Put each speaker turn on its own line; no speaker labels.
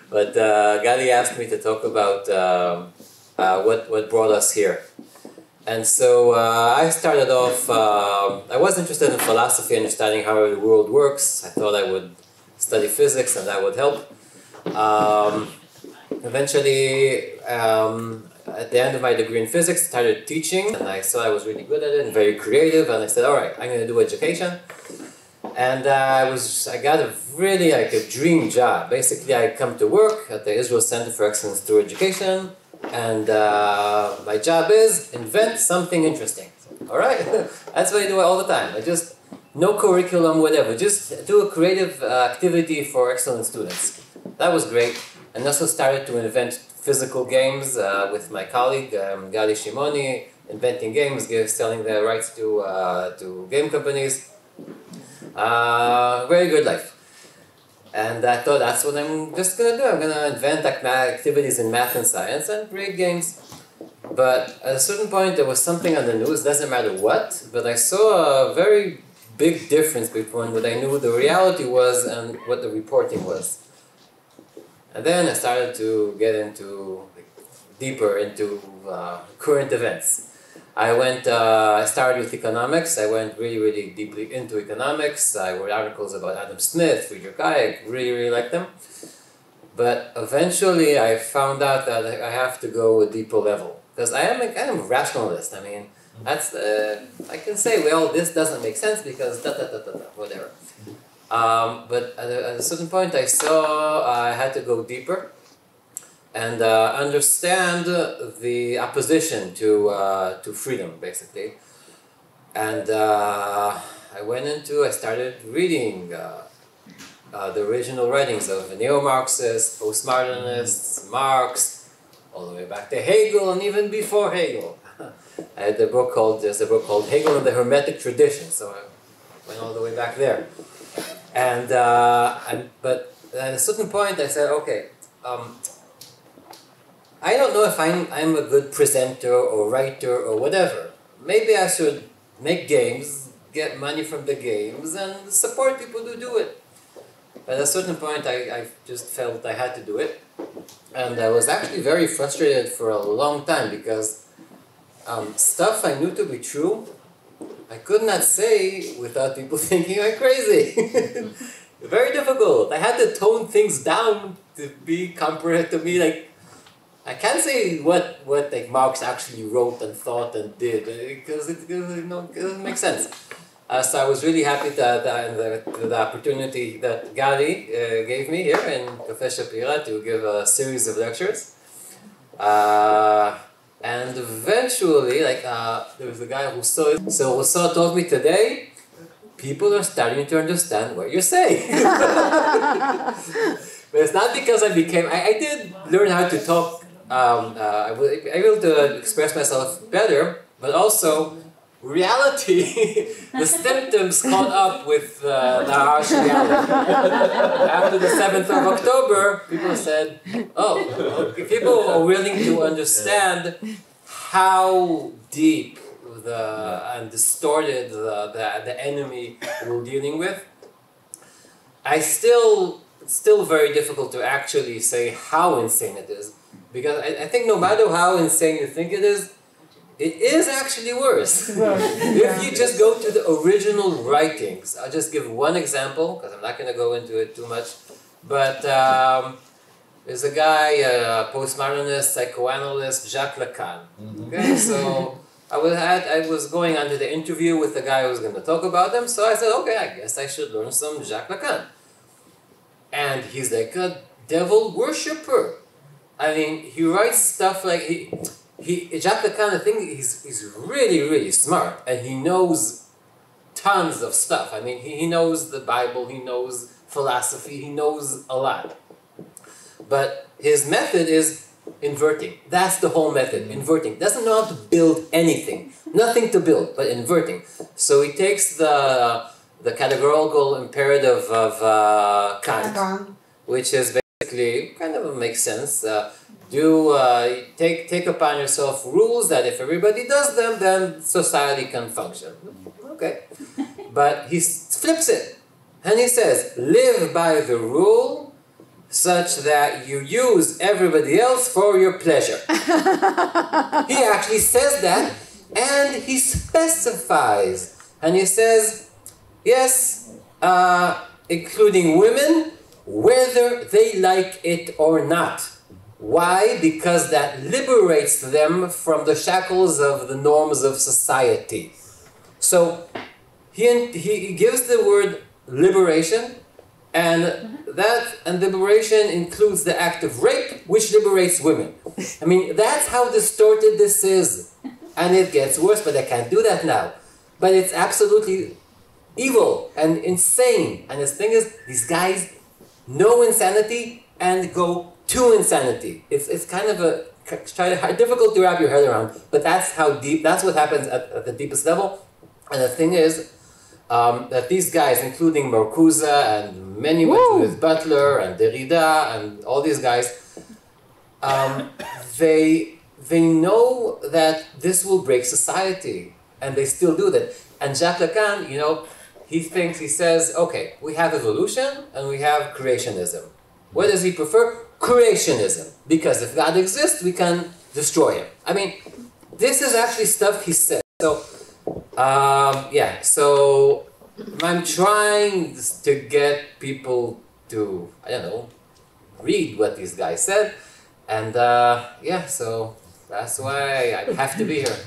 But Gali asked me to talk about what brought us here. And so I started off, I was interested in philosophy, understanding how the world works. I thought I would study physics and that would help. Eventually, at the end of my degree in physics, I started teaching, and I saw I was really good at it and very creative, and I said, all right, I'm going to do education. And I got a really like a dream job. Basically, I come to work at the Israel Center for Excellence Through Education, and my job is invent something interesting. So, all right, that's what I do all the time. I just, no curriculum, whatever, just do a creative activity for excellent students. That was great. And also started to invent physical games with my colleague, Gali Shimoni, inventing games, selling the rights to game companies. Very good life. And I thought that's what I'm just going to do. I'm going to invent activities in math and science and create games. But at a certain point, there was something on the news, doesn't matter what, but I saw a very big difference between what I knew the reality was and what the reporting was. And then I started to get deeper into current events. I started with economics. I went really, really deeply into economics. I wrote articles about Adam Smith, Friedrich Hayek, really liked them. But eventually I found out that I have to go a deeper level. Because I am a kind of rationalist. I mean, that's I can say, well, this doesn't make sense because whatever. But at a certain point I saw I had to go deeper and understand the opposition to freedom, basically. And I started reading the original writings of neo-Marxists, postmodernists, Marx, all the way back to Hegel, and even before Hegel. There's a book called Hegel and the Hermetic Tradition, so I went all the way back there. But at a certain point I said, okay, I don't know if I'm a good presenter or writer or whatever. Maybe I should make games, get money from the games, and support people to do it. But at a certain point I just felt I had to do it. And I was actually very frustrated for a long time because stuff I knew to be true, I could not say without people thinking I'm crazy. Very difficult. I had to tone things down to be comprehended to me. Like, I can't say what like Marx actually wrote and thought and did because it doesn't make sense. So I was really happy that the opportunity that Gali gave me here in Shapira to give a series of lectures. And eventually, there was a guy who saw it. So Rousseau told me today, people are starting to understand what you're saying. But it's not because I did learn how to talk. I was able to express myself better, but also reality, the symptoms caught up with the harsh reality. After the 7th of October, people said, oh, people are willing to understand how deep and distorted the enemy we're dealing with. It's still very difficult to actually say how insane it is, because I think no matter how insane you think it is actually worse. If you just go to the original writings, I'll just give one example, because I'm not going to go into it too much, but there's a guy, a postmodernist psychoanalyst, Jacques Lacan. Okay, so I was going on to the interview with the guy who was going to talk about them, so I said, okay, I guess I should learn some Jacques Lacan. And he's like a devil worshipper. I mean, he writes stuff like Jacques Lacan, I think he's really, really smart, and he knows tons of stuff. I mean, he knows the Bible, he knows philosophy, he knows a lot. But his method is inverting. That's the whole method, inverting. Doesn't know how to build anything. Nothing to build, but inverting. So he takes the categorical imperative of Kant, which is basically kind of makes sense. Take upon yourself rules that if everybody does them, then society can function. Okay. But he flips it. And he says, live by the rule such that you use everybody else for your pleasure. He actually says that, and he specifies. And he says, yes, including women, whether they like it or not. Why? Because that liberates them from the shackles of the norms of society. So he gives the word liberation, and liberation includes the act of rape, which liberates women. I mean, that's how distorted this is. And it gets worse, but I can't do that now. But it's absolutely evil and insane. And the thing is, these guys know insanity and go to insanity. It's kind of difficult to wrap your head around, but that's how deep, that's what happens at the deepest level. And the thing is, that these guys, including Marcuse and many with Butler and Derrida and all these guys, they know that this will break society, and they still do that. And Jacques Lacan, you know, he says, okay, we have evolution and we have creationism. What does he prefer? Creationism. Because if God exists, we can destroy him. I mean, this is actually stuff he said. So, yeah, so I'm trying to get people to, I don't know, read what these guys said. And, yeah, so that's why I have to be here.